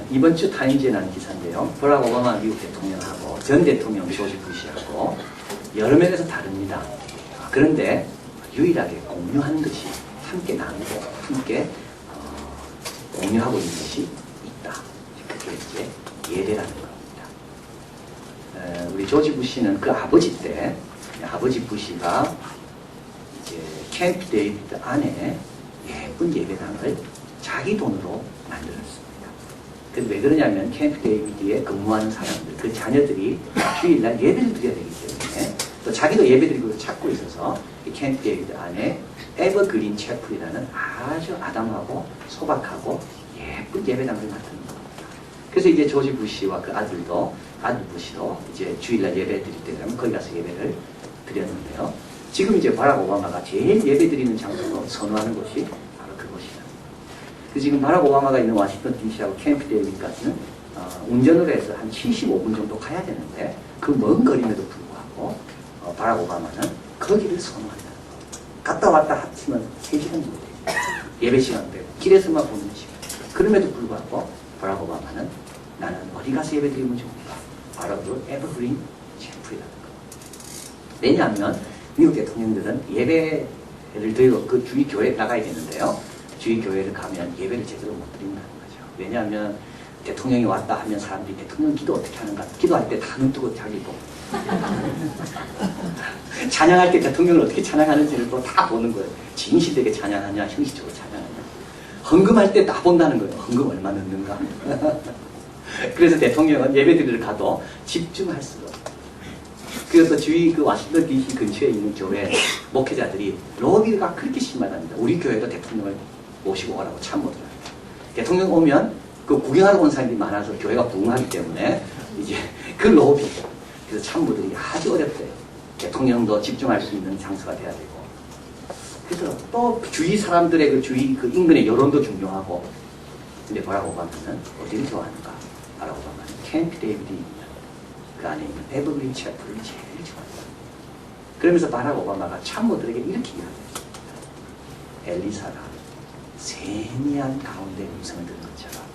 이번 주 타임즈에 난 기사인데요. 버락 오바마 미국 대통령하고 전 대통령 조지 부시하고 여러 면에서 다릅니다. 그런데 유일하게 공유하는 것이 함께 나누고 함께 공유하고 있는 것이 있다. 그게 이제 예배라는 겁니다. 우리 조지 부시는 그 아버지 때 아버지 부시가 이제 캠프 데이비드 안에 예쁜 예배당을 자기 돈으로 만들었습니다. 근데 왜 그러냐면 캠프 데이비드에 근무하는 사람들, 그 자녀들이 주일날 예배를 드려야 되기 때문에 또 자기도 예배 드리고 찾고 있어서 이 캠프 데이비드 안에 에버그린 채플이라는 아주 아담하고 소박하고 예쁜 예배당을 만드는 겁니다. 그래서 이제 조지 부시와 그 아들 부시도 이제 주일날 예배 드릴 때 되면 거기 가서 예배를 드렸는데요. 지금 이제 바락 오바마가 제일 예배 드리는 장소로 선호하는 곳이 바로 그곳이다. 지금 바락 오바마가 있는 워싱턴 DC하고 캠프 데이비드까지는 운전으로 해서 한 75분 정도 가야 되는데 그 먼 거리임에도 불구하고 바락 오바마는 거기를 선호한다는 겁니다. 갔다 왔다 합치면 3시간 정도 됩니다. 예배 시간 빼고 길에서만 보는 시간. 그럼에도 불구하고 바락 오바마는 나는 어디 가서 예배 드리면 좋을까? 바로 그 에버그린 챔플이라는 겁니다. 왜냐하면 미국 대통령들은 예배를 드리고 그 주의 교회에 나가야 되는데요. 주의 교회를 가면 예배를 제대로 못 드린다는 거죠. 왜냐하면 대통령이 왔다 하면 사람들이 대통령 기도 어떻게 하는가, 기도할 때 다 눈 뜨고 자기 보고 찬양할 때 대통령을 어떻게 찬양하는지를 또 다 보는 거예요. 진실되게 찬양하냐, 형식적으로 찬양하냐. 헌금할 때 다 본다는 거예요. 헌금 얼마 넣는가. 그래서 대통령은 예배드리러 가도 집중할 수가 없어요. 그래서 주위 그 워싱턴 DC 근처에 있는 교회 목회자들이 로비가 그렇게 심하답니다. 우리 교회도 대통령을 모시고 오라고 참모들 합니다. 대통령 오면 그 구경하러 온 사람들이 많아서 교회가 부흥하기 때문에 이제 그 로비. 그래서 참모들이 아주 어렵대요. 대통령도 집중할 수 있는 장소가 돼야 되고. 그래서 또 주위 사람들의 그 주위 그 인근의 여론도 중요하고. 근데 바락 오바마는 어디를 좋아하는가? 바락 오바마는 캠프 데이비드입니다. 그 안에 있는 에버그린 채플을 제일 좋아합니다. 그러면서 바락 오바마가 참모들에게 이렇게 이야기했습니다. 엘리사가 세미한 가운데 음성을 듣는 것처럼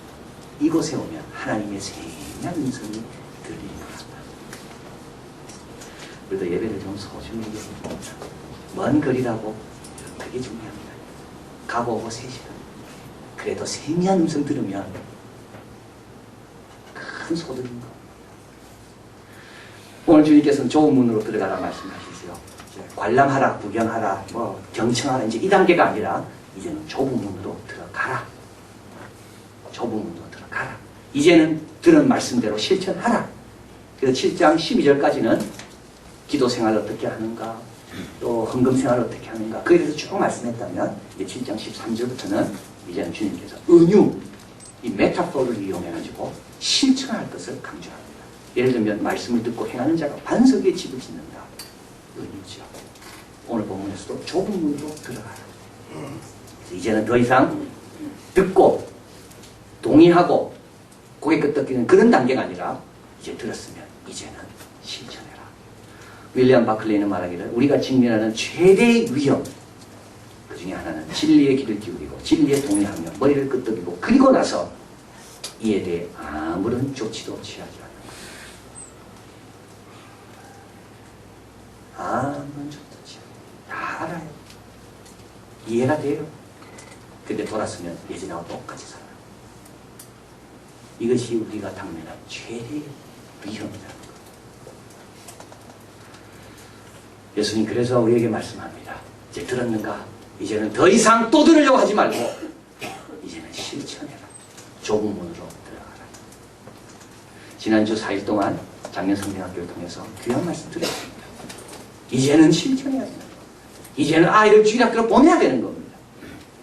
이곳에 오면 하나님의 세미한 음성이 들리는 것 같다. 우리도 예배를 좀 소중히 여깁니다. 먼 거리라고 그게 중요합니다. 가보고 3시간. 그래도 세미한 음성 들으면 큰 소득인 거. 오늘 주님께서는 좁은 문으로 들어가라 말씀하시죠. 관람하라, 구경하라, 경청하라. 이제 이 단계가 아니라 이제는 좁은 문으로 들어가라. 좁은 문으로 들어가라. 이제는 들은 말씀대로 실천하라. 그래서 7장 12절까지는 기도 생활을 어떻게 하는가, 또 헌금 생활을 어떻게 하는가. 그에 대해서 쭉 말씀했다면 이제 7장 13절부터는 이제는 주님께서 은유, 이 메타포를 이용해가지고 실천할 것을 강조합니다. 예를 들면 말씀을 듣고 행하는 자가 반석 위에 집을 짓는다. 은유죠. 오늘 본문에서도 좁은 문으로 들어가라. 이제는 더 이상 듣고 동의하고 고개 끄덕이는 그런 단계가 아니라 이제 들었으면 이제는 실천해라. 윌리엄 바클리는 말하기를 우리가 직면하는 최대의 위험 그 중에 하나는 진리의 귀를 기울이고 진리에 동의하며 머리를 끄덕이고 그리고 나서 이에 대해 아무런 조치도 취하지 않는 것. 아무런 조치도 취하지 않는 것. 다 알아요. 이해가 돼요. 근데 돌았으면 예전하고 똑같이 살아요. 이것이 우리가 당면한 최대의 위험이라는 것. 예수님 그래서 우리에게 말씀합니다. 이제 들었는가? 이제는 더 이상 또 들으려고 하지 말고 이제는 실천해라. 좁은 문으로 들어가라. 지난주 4일 동안 작년 성경학교를 통해서 귀한 말씀 드렸습니다. 이제는 실천해야 된다. 이제는 아이를 주일학교로 보내야 되는 겁니다.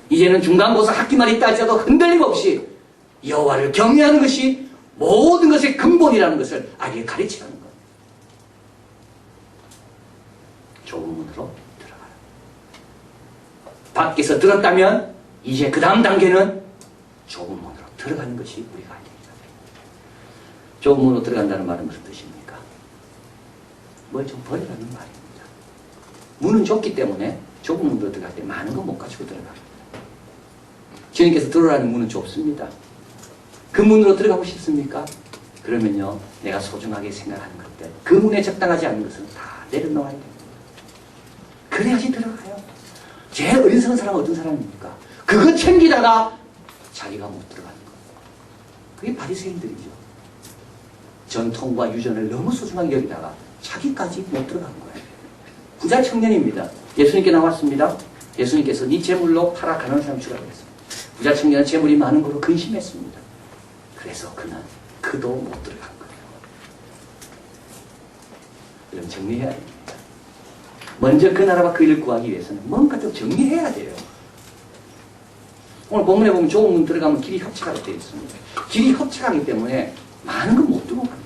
이제는 중간고사 학기만 있다 할지라도 흔들림 없이 여호와를 경외하는 것이 모든 것의 근본이라는 것을 아이에게 가르치라는 겁니다. 좁은 문으로 들어가라. 밖에서 들었다면 이제 그 다음 단계는 좁은 문으로 들어가는 것이 우리가 할 일이다. 좁은 문으로 들어간다는 말은 무슨 뜻입니까? 뭘 좀 버리라는 말입니다. 문은 좁기 때문에 좁은 문으로 들어갈 때 많은 거 못 가지고 들어갑니다. 주님께서 들어가는 문은 좁습니다. 그 문으로 들어가고 싶습니까? 그러면요, 내가 소중하게 생각하는 것들, 그 문에 적당하지 않은 것은 다 내려놓아야 됩니다. 그래야지 들어가요. 제일 어리석은 사람은 어떤 사람입니까? 그거 챙기다가 자기가 못 들어가는 거예요. 그게 바리새인들이죠. 전통과 유전을 너무 소중하게 여기다가 자기까지 못 들어간 거예요. 부자 청년입니다. 예수님께 나왔습니다. 예수님께서 네 재물로 팔아 가난한 사람 주라고 했습니다. 부자 청년은 재물이 많은 거로 근심했습니다. 그래서 그는 그도 못 들어간 거예요. 그럼 정리해야 됩니다. 먼저 그 나라와 그 일을 구하기 위해서는 뭔가 좀 정리해야 돼요. 오늘 본문에 보면 좁은 문 들어가면 길이 협착하게 되어 있습니다. 길이 협착하기 때문에 많은 건 못 들고 갑니다.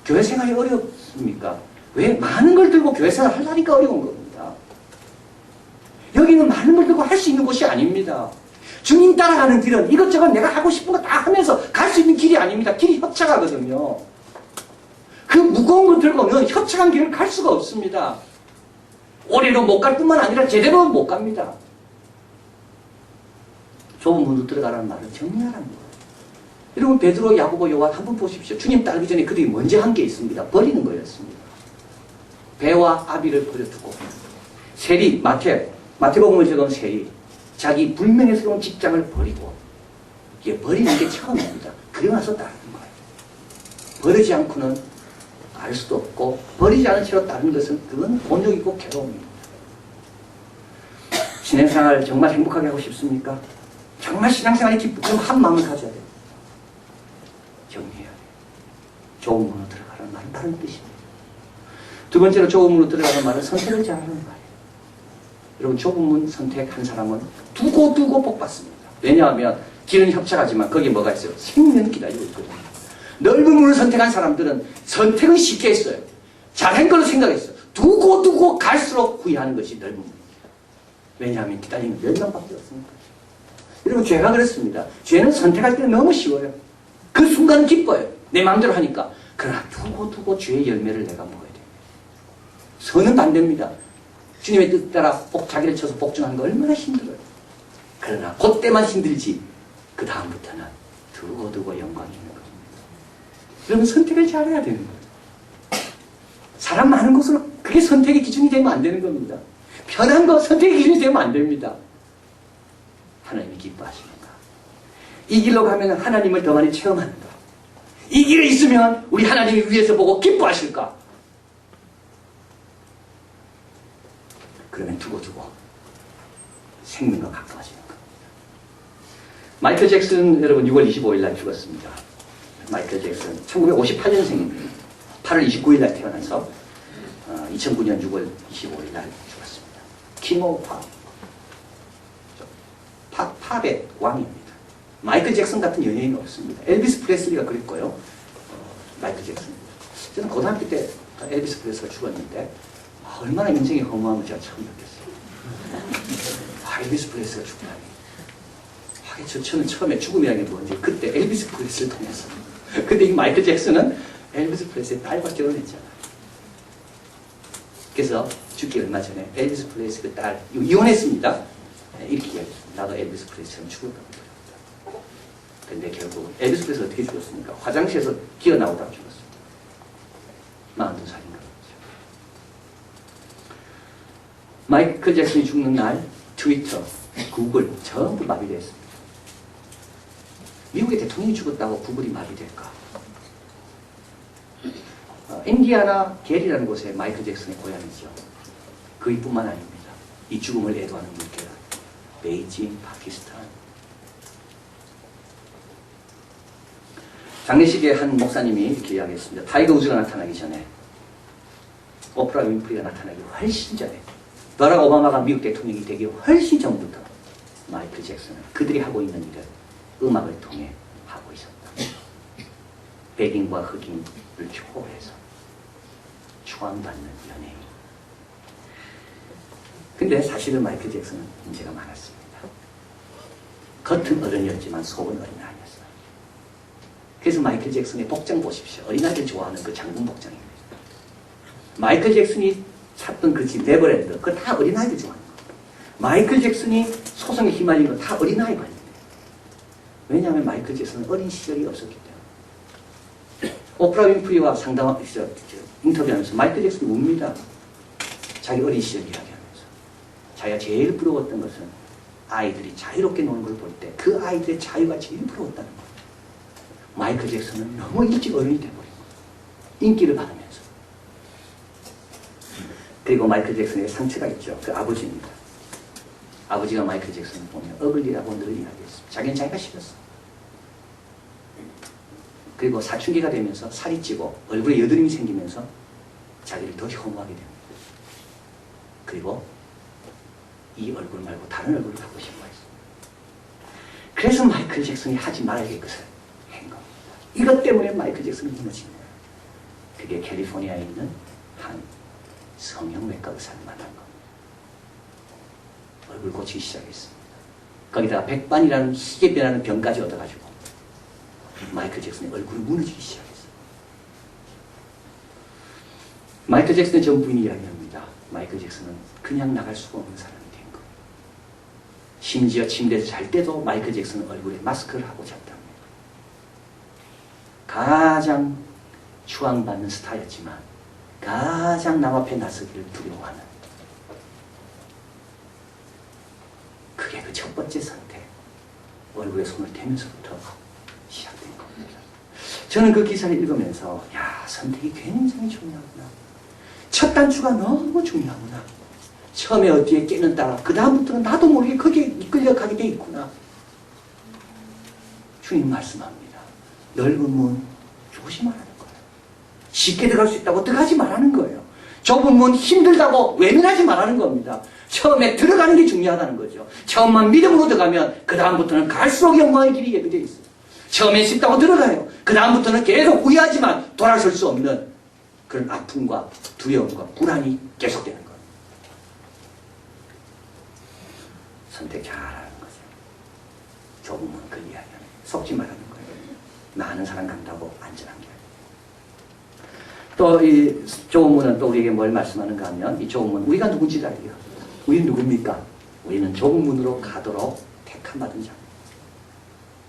교회 생활이 어렵습니까? 왜? 많은 걸 들고 교회 생활 하려니까 어려운 겁니다. 여기는 많은 걸 들고 할 수 있는 곳이 아닙니다. 주님 따라가는 길은 이것저것 내가 하고 싶은 거 다 하면서 갈 수 있는 길이 아닙니다. 길이 협착하거든요. 그 무거운 걸 들고는 협착한 길을 갈 수가 없습니다. 오래로 못 갈 뿐만 아니라 제대로 못 갑니다. 좁은 문으로 들어가라는 말은 정리하라는 거예요. 여러분, 베드로, 야고보, 요한 한번 보십시오. 주님 따르기 전에 그들이 먼저 한 게 있습니다. 버리는 거였습니다. 배와 아비를 버려두고 세리, 마태복음을 적은 세리, 자기 불명예스러운 직장을 버리고, 이게 버리는 게 처음입니다. 그러고 나서 따르는 거예요. 버리지 않고는 알 수도 없고, 버리지 않은 채로 따르는 것은 그건 곤욕이고 괴로움입니다. 신앙생활 정말 행복하게 하고 싶습니까? 정말 신앙생활이 기쁘면 한 마음을 가져야 돼요. 정리해야 돼요. 좁은 문으로 들어가라는 말은 다른 뜻입니다. 두 번째로 좁은 문으로 들어가는 말은 선택을 잘하는 말이에요. 여러분, 좁은 문 선택한 사람은 두고 복 받습니다. 왜냐하면 길은 협착하지만 거기에 뭐가 있어요? 생명이 기다리고 있거든요. 넓은 문을 선택한 사람들은 선택은 쉽게 했어요. 잘한 걸로 생각했어요. 두고 갈수록 후회하는 것이 넓은 문입니다. 왜냐하면 기다리는 몇 명밖에 없으니까. 여러분, 죄가 그렇습니다. 죄는 선택할 때는 너무 쉬워요. 그 순간은 기뻐요. 내 마음대로 하니까. 그러나 두고 죄의 열매를 내가 먹어야 돼요. 선은 반대입니다. 주님의 뜻 따라 자기를 쳐서 복종하는 거 얼마나 힘들어요. 그러나 그때만 힘들지 그 다음부터는 두고 영광이 있는 겁니다. 여러분, 선택을 잘해야 되는 거예요. 사람 많은 곳으로 그게 선택의 기준이 되면 안 되는 겁니다. 편한 거 선택의 기준이 되면 안 됩니다. 하나님이 기뻐하시는가? 이 길로 가면 하나님을 더 많이 체험하는가? 이 길에 있으면 우리 하나님이 위에서 보고 기뻐하실까? 그러면 두고 생명과 가까워지는 겁니다. 마이클 잭슨, 여러분, 6월 25일 날 죽었습니다. 마이클 잭슨 1958년생입니다. 8월 29일 날 태어나서 2009년 6월 25일 날 죽었습니다. 킹오 팝의 왕입니다. 마이클 잭슨 같은 연예인은 없습니다. 엘비스 프레슬리가 그랬고요. 마이클 잭슨. 저는 고등학교 때 엘비스 프레슬리가 죽었는데 얼마나 인생이 허무함을 제가 처음 느꼈어요. 엘비스 프레슬리가 죽다니. 저는 처음에 죽음이라는 게 뭔지 그때 엘비스 프레슬리를 통해서. 근데 이 마이클 잭슨은 엘비스 프레슬리의 딸과 결혼했잖아요. 그래서 죽기 얼마 전에 엘비스 프레슬리 그 딸 이혼했습니다. 이렇게 이야기했습니다. 나도 엘비스 프레슬리처럼 죽을 겁니다. 근데 결국 엘비스 프레슬리가 어떻게 죽었습니까? 화장실에서 기어나오다가 죽었습니다. 42살인가 그렇죠. 마이클 잭슨이 죽는 날 트위터, 구글 전부 마비됐습니다. 미국의 대통령이 죽었다고 구글이 마비될까? 인디아나 겔이라는 곳에 마이클 잭슨의 고향이죠. 그뿐만 아닙니다. 이 죽음을 애도하는 물결, 베이징, 파키스탄. 장례식에 한 목사님이 이렇게 이야기했습니다. 타이거 우즈가 나타나기 전에, 오프라 윈프리가 나타나기 훨씬 전에, 버락 오바마가 미국 대통령이 되기 훨씬 전부터 마이클 잭슨은 그들이 하고 있는 일을 음악을 통해 하고 있었다. 백인과 흑인을 초월해서 추앙받는 연예인. 근데 사실은 마이클 잭슨은 문제가 많았습니다. 겉은 어른이었지만 속은 어린아이였어요. 그래서 마이클 잭슨의 복장 보십시오. 어린아이들 좋아하는 그 장군 복장입니다. 마이클 잭슨이 샀던 그 집 네버랜드, 그거 다 어린아이들 좋아하는 거예요. 마이클 잭슨이 소송에 휘말린 거 다 어린아이가 있는데 왜냐하면 마이클 잭슨은 어린 시절이 없었기 때문에. 오프라 윈프리와 상담 인터뷰하면서 마이클 잭슨이 웁니다. 자기 어린 시절 이야기하면서. 자기가 제일 부러웠던 것은 아이들이 자유롭게 노는 걸 볼 때 그 아이들의 자유가 제일 부러웠다는 거예요. 마이클 잭슨은 너무 일찍 어른이 돼버린 거예요. 인기를 받으면서. 그리고 마이클 잭슨에게 상처가 있죠. 그 아버지입니다. 아버지가 마이클 잭슨을 보면 어글리라고 늘 이야기했습니다. 자기는 자기가 싫었어. 그리고 사춘기가 되면서 살이 찌고 얼굴에 여드름이 생기면서 자기를 더 혐오하게 됩니다. 그리고 이 얼굴 말고 다른 얼굴을 갖고 싶어 했습니다. 그래서 마이클 잭슨이 하지 말아야 할 것을 한 겁니다. 이것 때문에 마이클 잭슨이 무너진 거예요. 그게 캘리포니아에 있는 한 성형외과 의사를 만난 겁니다. 얼굴 고치기 시작했습니다. 거기다가 백반이라는 희게 변하는 병까지 얻어가지고 마이클 잭슨의 얼굴이 무너지기 시작했어요. 마이클 잭슨의 전 부인이 이야기합니다. 마이클 잭슨은 그냥 나갈 수가 없는 사람이 된 거예요. 심지어 침대에서 잘 때도 마이클 잭슨은 얼굴에 마스크를 하고 잤답니다. 가장 추앙받는 스타였지만 가장 남 앞에 나서기를 두려워하는 그게 그 첫 번째 선택. 얼굴에 손을 대면서부터 시작된 겁니다. 저는 그 기사를 읽으면서 야, 선택이 굉장히 중요하구나. 첫 단추가 너무 중요하구나. 처음에 어디에 깨는 따라 그 다음부터는 나도 모르게 거기에 이끌려가게 돼 있구나. 주님 말씀합니다. 넓은 문 조심하라는 거예요. 쉽게 들어갈 수 있다고 들어가지 말라는 거예요. 좁은 문 힘들다고 외면하지 말라는 겁니다. 처음에 들어가는 게 중요하다는 거죠. 처음만 믿음으로 들어가면 그 다음부터는 갈수록 영광의 길이 예비되어 있어요. 처음엔 쉽다고 들어가요. 그 다음부터는 계속 후회하지만 돌아설 수 없는 그런 아픔과 두려움과 불안이 계속되는 거예요. 선택 잘하는 거죠. 좁은 문 그 이야기는 속지 말라는 거예요. 많은 사람 간다고 안전한 게 아니에요. 또 이 좁은 문은 또 우리에게 뭘 말씀하는가 하면 이 좁은 문 우리가 누군지 알아요. 우리는 누굽니까? 우리는 좁은 문으로 가도록 택함받은 자.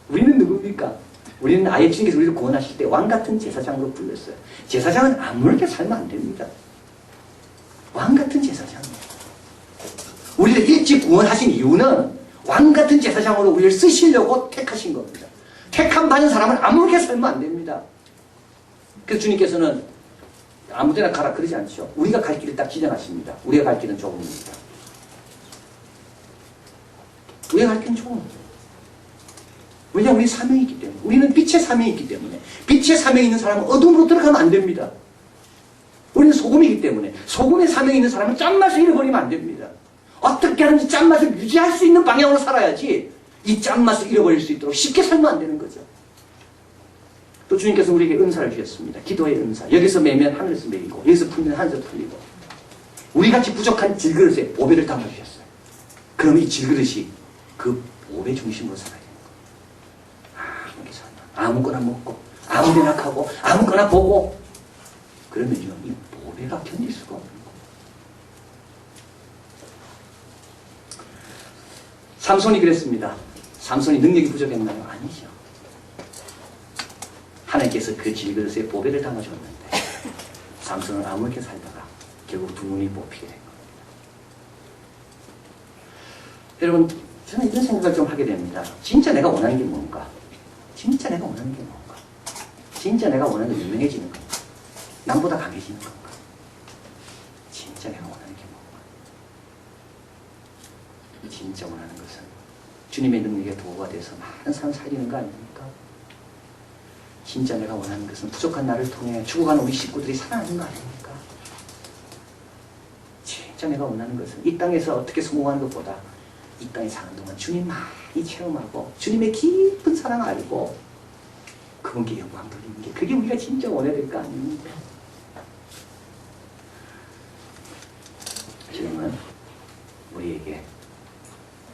우리는 누굽니까? 우리는 아예 주님께서 우리를 구원하실 때 왕같은 제사장으로 불렀어요. 제사장은 아무렇게 살면 안 됩니다. 왕같은 제사장이에요. 우리를 일찍 구원하신 이유는 왕같은 제사장으로 우리를 쓰시려고 택하신 겁니다. 택함 받은 사람은 아무렇게 살면 안 됩니다. 그래서 주님께서는 아무데나 가라 그러지 않죠. 우리가 갈 길을 딱 지정하십니다. 우리가 갈 길은 좁은 문입니다. 우리가 갈 길은 좁은 문이에요. 왜냐하면 우리 사명이 있기 때문에. 우리는 빛의 사명이 있기 때문에. 빛의 사명이 있는 사람은 어둠으로 들어가면 안 됩니다. 우리는 소금이기 때문에. 소금의 사명이 있는 사람은 짠맛을 잃어버리면 안 됩니다. 어떻게 하든지 짠맛을 유지할 수 있는 방향으로 살아야지 이 짠맛을 잃어버릴 수 있도록 쉽게 살면 안 되는 거죠. 또 주님께서 우리에게 은사를 주셨습니다. 기도의 은사. 여기서 매면 하늘에서 매이고 여기서 풀면 하늘에서 풀리고 우리같이 부족한 질그릇에 보배를 담아주셨어요. 그럼 이 질그릇이 그 보배 중심으로 살아야 되는 거예요. 아무렇게 살면 아무거나 먹고 아무데나 가고 아무거나 보고 그러면요 이 보배가 견딜 수가 없는 거예요. 삼손이 그랬습니다. 삼손이 능력이 부족했나요? 아니죠. 하나님께서 그 질그릇에 보배를 담아줬는데 삼손은 아무렇게 살다가 결국 두 눈이 뽑히게 된 겁니다. 여러분 저는 이런 생각을 좀 하게 됩니다. 진짜 내가 원하는 게 뭔가? 진짜 내가 원하는 게 뭔가? 진짜 내가 원하는 게 유명해지는 건가? 남보다 강해지는 건가? 진짜 내가 원하는 게 뭔가? 진짜 원하는 것은 주님의 능력에 도구가 돼서 많은 사람 살리는 거 아닙니까? 진짜 내가 원하는 것은 부족한 나를 통해 죽어가는 우리 식구들이 살아나는 거 아닙니까? 진짜 내가 원하는 것은 이 땅에서 어떻게 성공하는 것보다 이 땅에 사는 동안 주님 많이 체험하고 주님의 깊은 사랑 알고 그분께 영광 돌리는 게 그게 우리가 진짜 원해야 될 거 아닙니까? 주님은 우리에게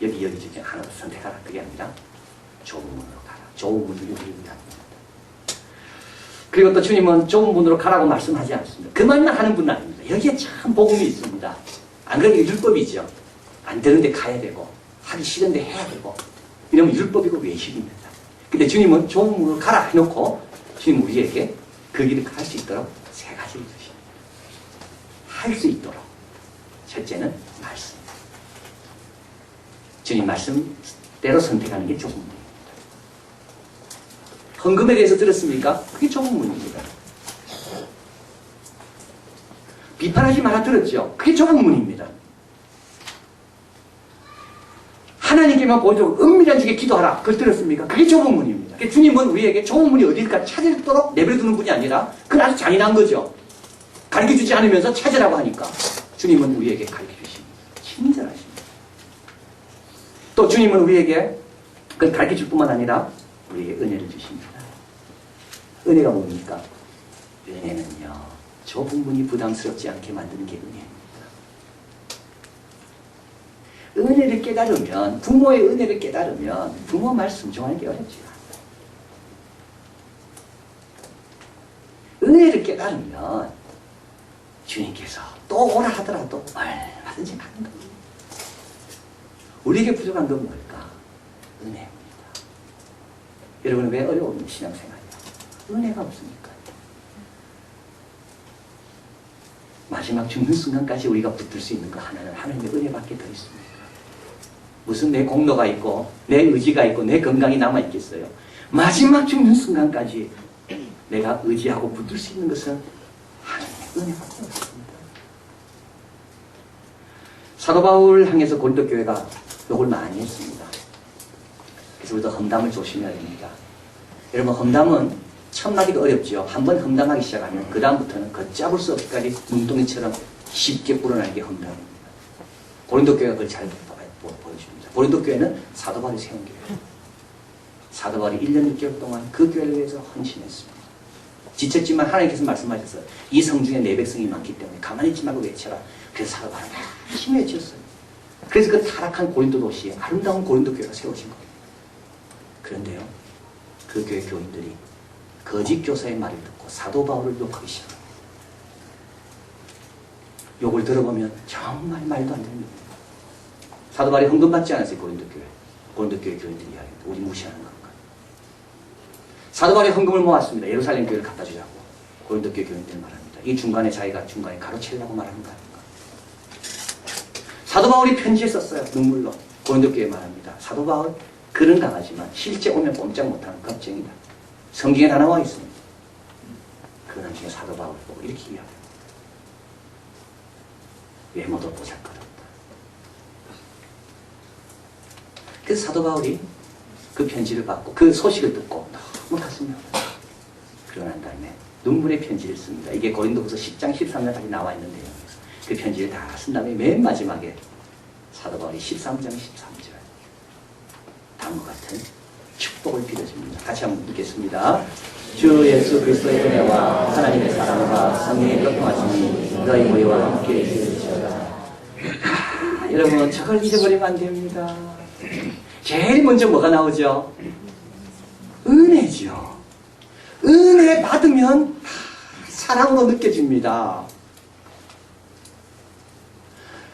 여기 중에 하나를 선택하라 그게 아니라 좁은 문으로 가라. 좁은 문이 우리를 위합니다. 그리고 또 주님은 좁은 문으로 가라고 말씀하지 않습니다. 그 말만 하는 분은 아닙니다. 여기에 참 복음이 있습니다. 안 그러면 율법이죠. 안 되는데 가야 되고 하기 싫은데 해야 되고 이러면 율법이고 외식입니다. 근데 주님은 종을 가라 해놓고 주님 우리에게 그 길을 갈 수 있도록 세 가지를 주십니다. 할 수 있도록. 첫째는 말씀. 주님 말씀대로 선택하는 게 좁은 문입니다. 헌금에 대해서 들었습니까? 그게 좁은 문입니다. 비판하지 마라 들었죠? 그게 좁은 문입니다. 하나님께만 보여주고 은밀한 중에 기도하라. 그걸 들었습니까? 그게 좁은 문입니다. 주님은 우리에게 좁은 문이 어딜까 찾도록 내버려두는 분이 아니라 그건 아주 잔인한 거죠. 가르쳐주지 않으면서 찾으라고 하니까 주님은 우리에게 가르쳐주십니다. 친절하십니다. 또 주님은 우리에게 그걸 가르쳐줄 뿐만 아니라 우리에게 은혜를 주십니다. 은혜가 뭡니까? 은혜는요, 좁은 문이 부담스럽지 않게 만드는 게 은혜입니다. 은혜를 깨달으면, 부모의 은혜를 깨달으면 부모 말 순종하는 게 어렵지 않아요. 은혜를 깨달으면 주님께서 또 오라 하더라도 얼마든지 하는 겁니다. 우리에게 부족한 건 뭘까? 은혜입니다. 여러분은 왜 어려운 신앙생활이에요? 은혜가 없으니까. 마지막 죽는 순간까지 우리가 붙들 수 있는 거 하나는 하나님의 은혜밖에 더 있습니다. 무슨 내 공로가 있고 내 의지가 있고 내 건강이 남아있겠어요? 마지막 죽는 순간까지 내가 의지하고 붙들 수 있는 것은 하나님의 은혜밖에 없습니다. 사도 바울을 향해서 고린도 교회가 욕을 많이 했습니다. 그래서 우리도 험담을 조심해야 됩니다. 여러분, 험담은 첫마디가 어렵죠. 한번 험담하기 시작하면 그 다음부터는 걷잡을 수 없기까지 눈덩이처럼 쉽게 불어나는 게 험담입니다. 고린도 교회가 그걸 잘 보여줍니다. 고린도 교회는 사도 바울이 세운 교회예요. 사도 바울이 1년 6개월 동안 그 교회를 위해서 헌신했습니다. 지쳤지만 하나님께서 말씀하셔서 이 성중에 내 백성이 많기 때문에 가만히 있지 말고 외쳐라. 그래서 사도 바울은 열심히 외쳤어요. 그래서 그 타락한 고린도 도시에 아름다운 고린도 교회가 세워진 겁니다. 그런데요, 그 교회 교인들이 거짓 교사의 말을 듣고 사도 바울을 욕하기 시작합니다. 욕을 들어보면 정말 말도 안 되는 겁니다. 사도 바울이 헌금 받지 않았어요. 고린도 교회. 고린도 교회 교인들이 이야기합니다. 우리 무시하는 건가? 사도 바울이 헌금을 모았습니다. 예루살렘 교회를 갖다 주자고. 고린도 교회 교인들 말합니다. 이 중간에 자기가 중간에 가로채려고 말하는 거 아닌가? 사도 바울이 편지에 썼어요. 눈물로. 고린도 교회 말합니다. 사도 바울 글은 강하지만 실제 오면 꼼짝 못하는 겁쟁이다. 성경에 다 나와 있습니다. 그 나중에 사도 바울을 보고 이렇게 이야기합니다. 외모도 보잘것없다. 그래서 사도 바울이 그 편지를 받고 그 소식을 듣고 너무 가슴이 아파요. 그러고 난 다음에 눈물의 편지를 씁니다. 이게 고린도후서 10장 13절까지 나와 있는데요. 그 편지를 다 쓴 다음에 맨 마지막에 사도 바울이 13장 13절 다음과 같은 축복을 빌어줍니다. 같이 한번 읽겠습니다. 주 예수 그리스도의 은혜와 하나님의 사랑과 성령의 교통하심이 너희 모두와 함께 있으리시어다. 여러분, 저걸 잊어버리면 안 됩니다. 제일 먼저 뭐가 나오죠? 은혜죠. 은혜 받으면 사랑으로 느껴집니다.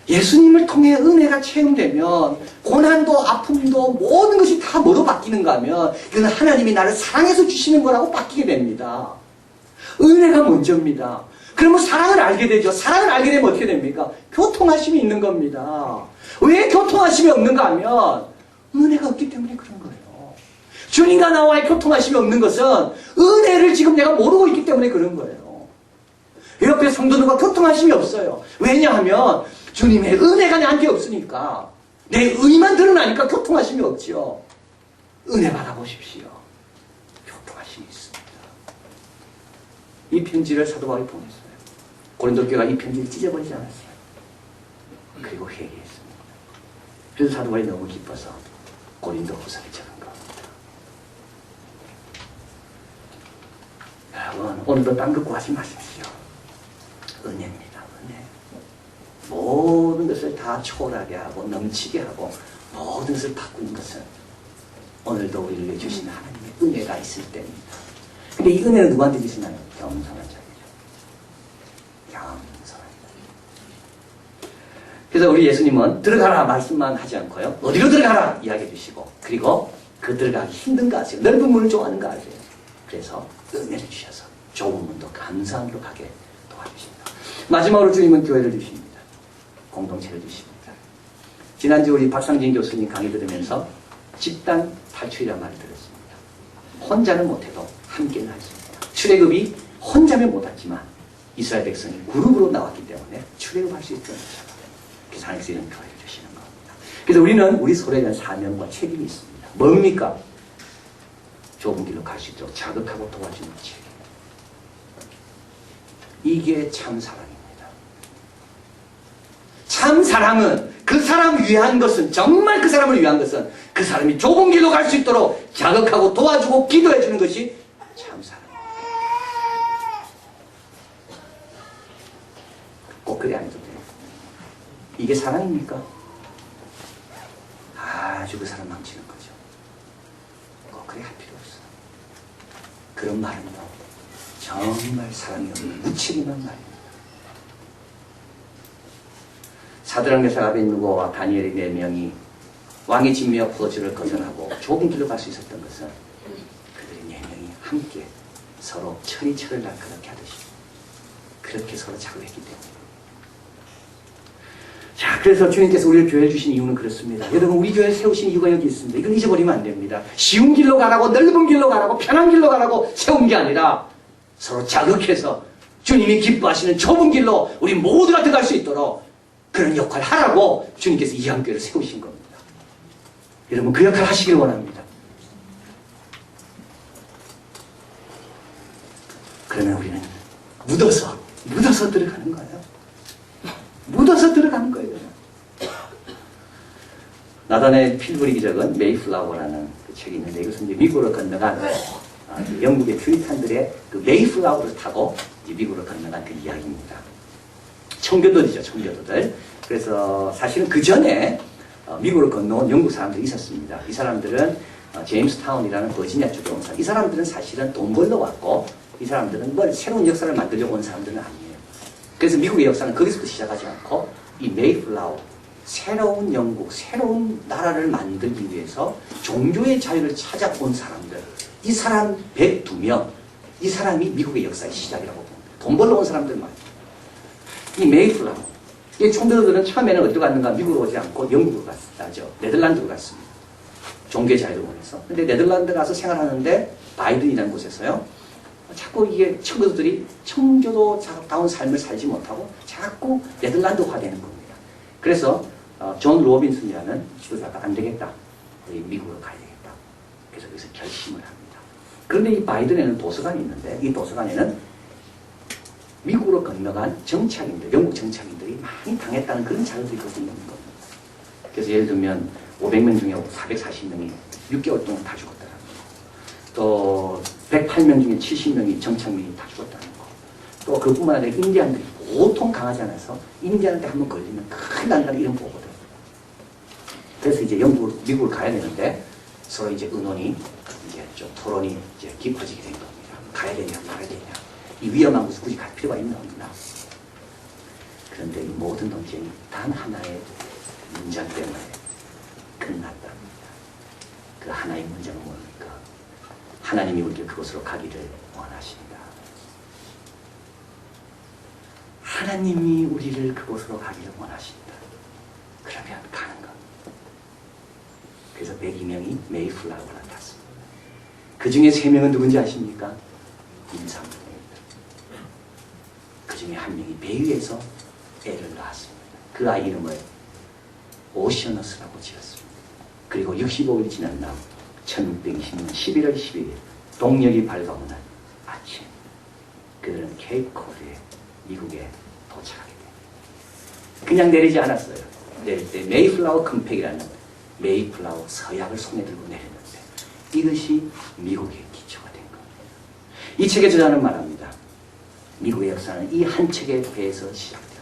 예수님을 통해 은혜가 체험되면 고난도 아픔도 모든 것이 다 뭐로 바뀌는가 하면 이건 하나님이 나를 사랑해서 주시는 거라고 바뀌게 됩니다. 은혜가 먼저입니다. 그러면 사랑을 알게 되죠. 사랑을 알게 되면 어떻게 됩니까? 교통하심이 있는 겁니다. 왜 교통하심이 없는가 하면 은혜가 없기 때문에 그런 거예요. 주님과 나와의 교통하심이 없는 것은 은혜를 지금 내가 모르고 있기 때문에 그런 거예요. 옆에 성도들과 교통하심이 없어요. 왜냐하면 주님의 은혜가 나한테 없으니까 내 의만 드러나니까 교통하심이 없죠. 은혜 받아보십시오. 교통하심이 있습니다. 이 편지를 사도 바울이 보냈어요. 고린도 교회가 이 편지를 찢어버리지 않았어요. 그리고 회개했습니다. 그래서 사도 바울이 너무 기뻐서 고린도 후서를 적은 겁니다. 여러분, 오늘도 딴 것 구하지 마십시오. 은혜입니다. 모든 것을 다 초월하게 하고 넘치게 하고 모든 것을 바꾸는 것은 오늘도 우리를 주신 하나님의 은혜가 있을 때입니다. 근데 이 은혜는 누구한테 주시나요? 겸손한 자에게죠. 겸손한 자. 그래서 우리 예수님은 들어가라 말씀만 하지 않고요. 어디로 들어가라 이야기해 주시고 그리고 그 들어가기 힘든 거 아세요? 넓은 문을 좋아하는 거 아세요? 그래서 은혜를 주셔서 좁은 문도 감사함으로 가게 도와주십니다. 마지막으로 주님은 교회를 주십니다. 공동체를 주십니다. 지난주 우리 박상진 교수님 강의 들으면서 집단 탈출이라는 말을 들었습니다. 혼자는 못해도 함께는 할 수 있다. 출애굽이 혼자면 못했지만 이스라엘 백성이 그룹으로 나왔기 때문에 출애굽할 수 있던 거죠. 그래서 하나님께서 이런 교회를 주시는 겁니다. 그래서 우리는 우리 서로에 대한 사명과 책임이 있습니다. 뭡니까? 좁은 길로 갈 수 있도록 자극하고 도와주는 책임. 이게 참 사랑입니다. 참 사랑은 그 사람 위한 것은 정말 그 사람을 위한 것은 그 사람이 좁은 길로 갈 수 있도록 자극하고 도와주고 기도해 주는 것이 참 사랑입니다. 꼭 그래 안 해도 돼요. 이게 사랑입니까? 아주 그 사람 망치는 거죠. 꼭 그래 할 필요 없어. 그런 말은요 정말 사랑이 없는 무책임한 말입니다. 사드락 메삭 아벳느고와 다니엘의 4명이 왕의 진미와 포도주를 거절하고 좁은 길로 갈 수 있었던 것은 그들의 4명이 함께 서로 철이 철을 날카롭게 하듯이 그렇게 서로 자극했기 때문입니다. 자, 그래서 주님께서 우리를 교회에 주신 이유는 그렇습니다. 여러분, 우리 교회에 세우신 이유가 여기 있습니다. 이걸 잊어버리면 안 됩니다. 쉬운 길로 가라고, 넓은 길로 가라고, 편한 길로 가라고 세운 게 아니라 서로 자극해서 주님이 기뻐하시는 좁은 길로 우리 모두가 들어갈 수 있도록 그런 역할을 하라고 주님께서 이 한교회를 세우신 겁니다. 여러분, 그 역할을 하시길 원합니다. 그러면 우리는 묻어서 들어가는 거예요. 묻어서 들어가는 거예요. 나단의 필브리 기적은 메이플라워라는 그 책이 있는데 이것은 이제 미국으로 건너간 영국의 퓨리탄들의 그 메이플라워를 타고 이제 미국으로 건너간 그 이야기입니다. 청교도들이죠, 청교도들. 그래서 사실은 그 전에 미국으로 건너온 영국 사람들이 있었습니다. 이 사람들은 제임스타운이라는 버지니아 쪽에 온 사람. 이 사람들은 사실은 돈 벌러 왔고 이 사람들은 뭘 새로운 역사를 만들려고 온 사람들은 아니에요. 그래서 미국의 역사는 거기서부터 시작하지 않고 이 메이플라워, 새로운 영국, 새로운 나라를 만들기 위해서 종교의 자유를 찾아온 사람들, 이 사람 102명, 이 사람이 미국의 역사의 시작이라고 봅니다. 돈 벌러 온 사람들 말이에요. 이 메이플라워, 이 총교도들은 처음에는 어디로 갔는가? 미국으로 오지 않고 영국으로 갔죠. 네덜란드로 갔습니다. 종교의 자유를 원해서. 근데 네덜란드 가서 생활하는데 바이든이라는 곳에서요. 자꾸 이게 청교도들이 청교도다운 삶을 살지 못하고 자꾸 네덜란드화 되는 겁니다. 그래서 존 로빈슨이라는 지도자가 안 되겠다. 미국으로 가야 되겠다. 그래서 여기서 결심을 합니다. 그런데 이 바이든에는 도서관이 있는데 이 도서관에는 미국으로 건너간 정착인들, 영국 정착인들이 많이 당했다는 그런 자료들이 거기 있는 겁니다. 그래서 예를 들면 500명 중에 440명이 6개월 동안 다 죽었다는 거. 또 108명 중에 70명이 정착민이 다 죽었다는 거. 또 그뿐만 아니라 인디안들이 보통 강하지 않아서 인디안한테 한번 걸리면 큰일 난다는 이런 보거든. 그래서 이제 미국을 가야 되는데 서로 이제 의논이 이제 좀 토론이 이제 깊어지게 된 겁니다. 가야 되냐 말아야 되냐. 이 위험한 곳을 굳이 갈 필요가 있나 없나. 그런데 이 모든 논쟁이 단 하나의 문장 때문에 끝났답니다. 그 하나의 문장은 뭡니까? 하나님이 우리를 그곳으로 가기를 원하십니다. 하나님이 우리를 그곳으로 가기를 원하십니다. 그러면 가는 겁니다. 그래서 102명이 메이플라워를 탔습니다. 그 중에 3명은 누군지 아십니까? 임산부입니다. 그 중에 한 명이 배 위에서 애를 낳았습니다. 그 아이 이름을 오셔너스라고 지었습니다. 그리고 65일이 지난 다음 1620년 11월 12일 동력이 밝아오는 아침 그들은 케이프코드에 미국에 도착하게 됩니다. 그냥 내리지 않았어요. 내릴 때 메이플라워 컴팩이라는 메이플라워 서약을 손에 들고 내렸는데 이것이 미국의 기초가 된 겁니다. 이 책의 저자는 말합니다. 미국의 역사는 이 한 척의 배에서 시작되었다.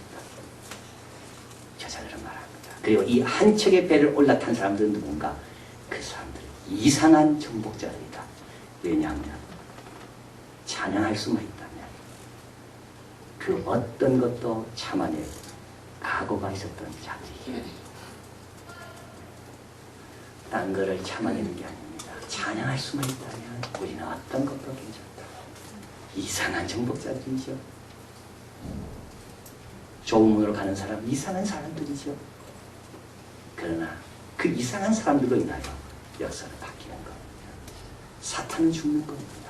저자들은 말합니다. 그리고 이 한 척의 배를 올라탄 사람들은 누군가? 그 사람들 이상한 정복자들이다. 왜냐하면 찬양할 수만 있다면 그 어떤 것도 참아낼 각오가 있었던 자들이에요. 딴 거를 참아내는 게 아닙니다. 찬양할 수만 있다면 우리는 어떤 것도 괜찮다. 이상한 정복자들이죠. 좁은 문으로 가는 사람 이상한 사람들이죠. 그러나 그 이상한 사람들로 인하여 역사는 바뀌는 겁니다. 사탄은 죽는 겁니다.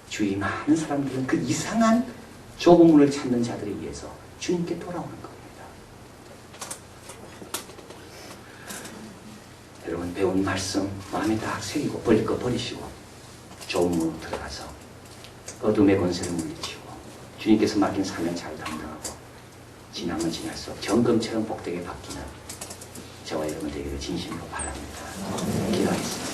주위 많은 사람들은 그 이상한 좁은 문을 찾는 자들에 의해서 주님께 돌아오는 겁니다. 여러분 배운 말씀 마음에 딱 새기고 버릴 거 버리시고 좁은 문으로 들어가서 어둠의 권세를 물리치고 주님께서 맡긴 사명 잘 감당하고 지나면 지날수록 정금처럼 복되게 바뀌는 저와 여러분 되기를 진심으로 바랍니다. 기도하겠습니다.